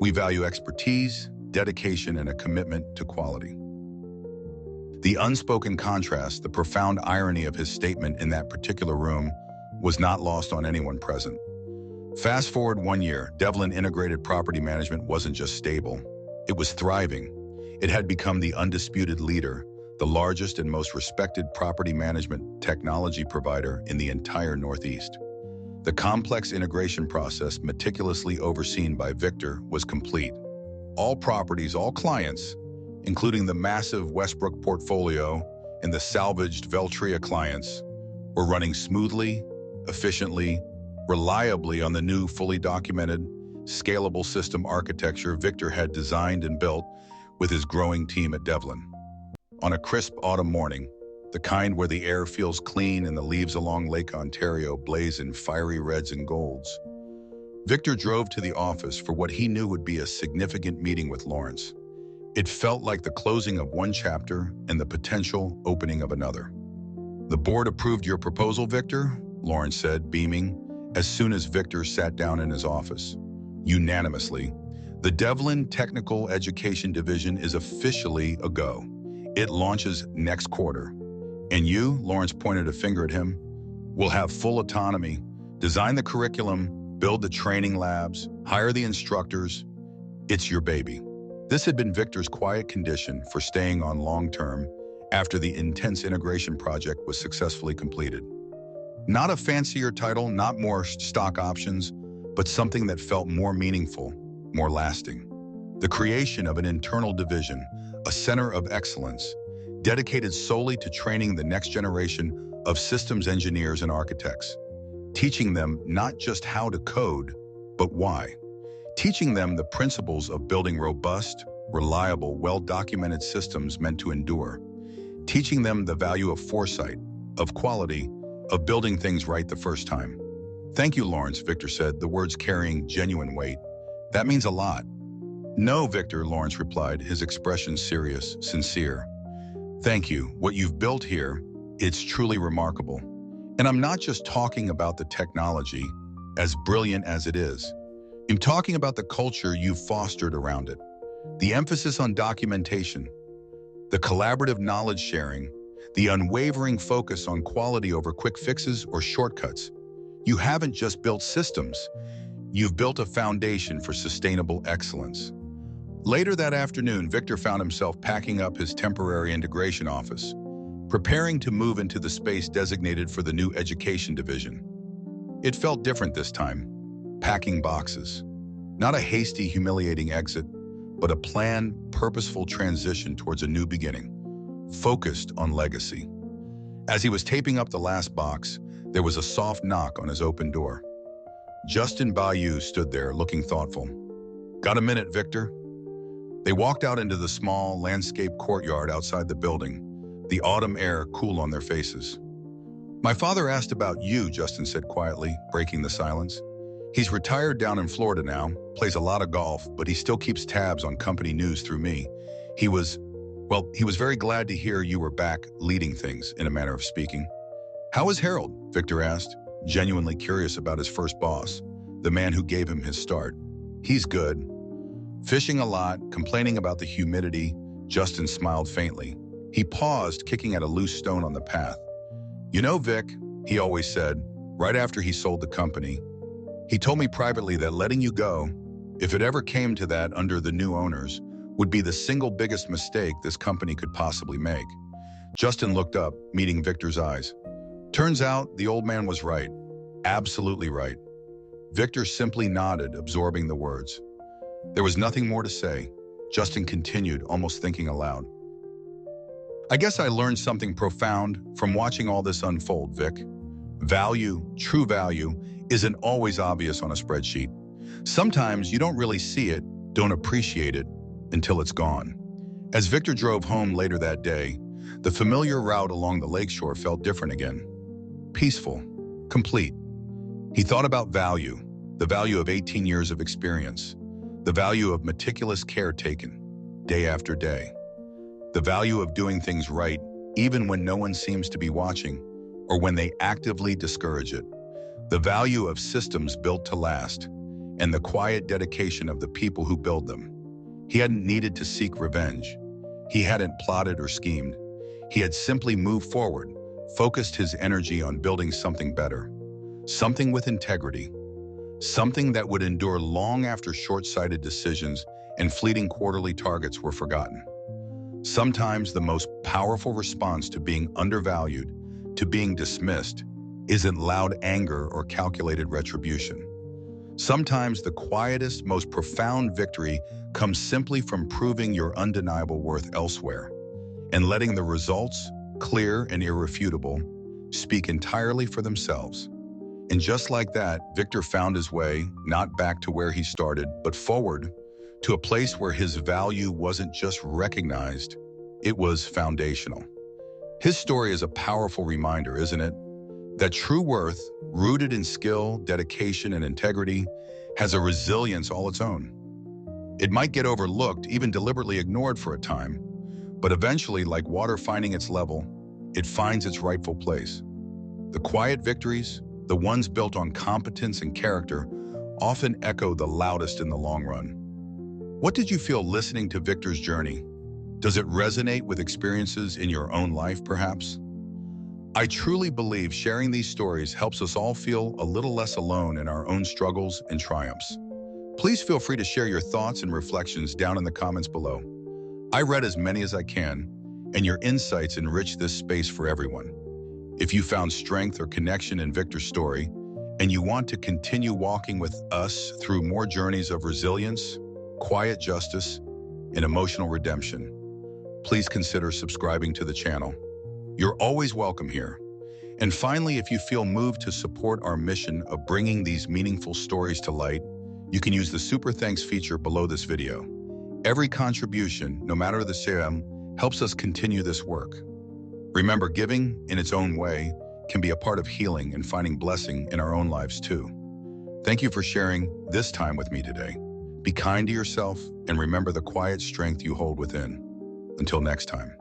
We value expertise, dedication, and a commitment to quality. The unspoken contrast, the profound irony of his statement in that particular room was not lost on anyone present. Fast forward 1 year, Devlin Integrated Property Management wasn't just stable, it was thriving. It had become the undisputed leader, the largest and most respected property management technology provider in the entire Northeast. The complex integration process, meticulously overseen by Victor, was complete. All properties, all clients, including the massive Westbrook portfolio and the salvaged Veltria clients, were running smoothly, efficiently, reliably on the new, fully documented, scalable system architecture Victor had designed and built with his growing team at Devlin. On a crisp autumn morning, the kind where the air feels clean and the leaves along Lake Ontario blaze in fiery reds and golds, Victor drove to the office for what he knew would be a significant meeting with Lawrence. It felt like the closing of one chapter and the potential opening of another. "The board approved your proposal, Victor," Lawrence said, beaming, as soon as Victor sat down in his office. "Unanimously, the Devlin Technical Education Division is officially a go. It launches next quarter. And you," Lawrence pointed a finger at him, "will have full autonomy, design the curriculum, build the training labs, hire the instructors. It's your baby." This had been Victor's quiet condition for staying on long-term after the intense integration project was successfully completed. Not a fancier title, not more stock options, but something that felt more meaningful, more lasting. The creation of an internal division, a center of excellence, dedicated solely to training the next generation of systems engineers and architects, teaching them not just how to code, but why. Teaching them the principles of building robust, reliable, well-documented systems meant to endure. Teaching them the value of foresight, of quality, of building things right the first time. "Thank you, Lawrence," Victor said, the words carrying genuine weight. "That means a lot." "No, Victor," Lawrence replied, his expression serious, sincere. "Thank you. What you've built here, it's truly remarkable. And I'm not just talking about the technology, as brilliant as it is. I'm talking about the culture you've fostered around it. The emphasis on documentation, the collaborative knowledge sharing, the unwavering focus on quality over quick fixes or shortcuts. You haven't just built systems, you've built a foundation for sustainable excellence." Later that afternoon, Victor found himself packing up his temporary integration office, preparing to move into the space designated for the new education division. It felt different this time, packing boxes. Not a hasty, humiliating exit, but a planned, purposeful transition towards a new beginning, focused on legacy. As he was taping up the last box, there was a soft knock on his open door. Justin Bayou stood there, looking thoughtful. "Got a minute, Victor?" They walked out into the small, landscaped courtyard outside the building, the autumn air cool on their faces. My father asked about you, Justin said quietly, breaking the silence. He's retired down in Florida now, plays a lot of golf, but he still keeps tabs on company news through me. He was very glad to hear you were back leading things, in a manner of speaking. How is Harold? Victor asked, genuinely curious about his first boss, the man who gave him his start. He's good. Fishing a lot, complaining about the humidity, Justin smiled faintly. He paused, kicking at a loose stone on the path. You know, Vic, he always said, right after he sold the company, he told me privately that letting you go, if it ever came to that under the new owners, would be the single biggest mistake this company could possibly make. Justin looked up, meeting Victor's eyes. Turns out the old man was right. Absolutely right. Victor simply nodded, absorbing the words. There was nothing more to say. Justin continued, almost thinking aloud. I guess I learned something profound from watching all this unfold, Vic. Value, true value, isn't always obvious on a spreadsheet. Sometimes you don't really see it, don't appreciate it, until it's gone. As Victor drove home later that day, the familiar route along the lakeshore felt different again. Peaceful, complete. He thought about value, the value of 18 years of experience, the value of meticulous care taken, day after day, the value of doing things right even when no one seems to be watching or when they actively discourage it, the value of systems built to last, and the quiet dedication of the people who build them. He hadn't needed to seek revenge. He hadn't plotted or schemed. He had simply moved forward, focused his energy on building something better, something with integrity, something that would endure long after short-sighted decisions and fleeting quarterly targets were forgotten. Sometimes the most powerful response to being undervalued, to being dismissed, isn't loud anger or calculated retribution. Sometimes the quietest, most profound victory comes simply from proving your undeniable worth elsewhere and letting the results, clear and irrefutable, speak entirely for themselves. And just like that, Victor found his way, not back to where he started, but forward to a place where his value wasn't just recognized, it was foundational. His story is a powerful reminder, isn't it? That true worth, rooted in skill, dedication, and integrity, has a resilience all its own. It might get overlooked, even deliberately ignored for a time, but eventually, like water finding its level, it finds its rightful place. The quiet victories, the ones built on competence and character, often echo the loudest in the long run. What did you feel listening to Victor's journey? Does it resonate with experiences in your own life, perhaps? I truly believe sharing these stories helps us all feel a little less alone in our own struggles and triumphs. Please feel free to share your thoughts and reflections down in the comments below. I read as many as I can, and your insights enrich this space for everyone. If you found strength or connection in Victor's story, and you want to continue walking with us through more journeys of resilience, quiet justice, and emotional redemption, please consider subscribing to the channel. You're always welcome here. And finally, if you feel moved to support our mission of bringing these meaningful stories to light, you can use the Super Thanks feature below this video. Every contribution, no matter the sum, helps us continue this work. Remember, giving, in its own way, can be a part of healing and finding blessing in our own lives too. Thank you for sharing this time with me today. Be kind to yourself and remember the quiet strength you hold within. Until next time.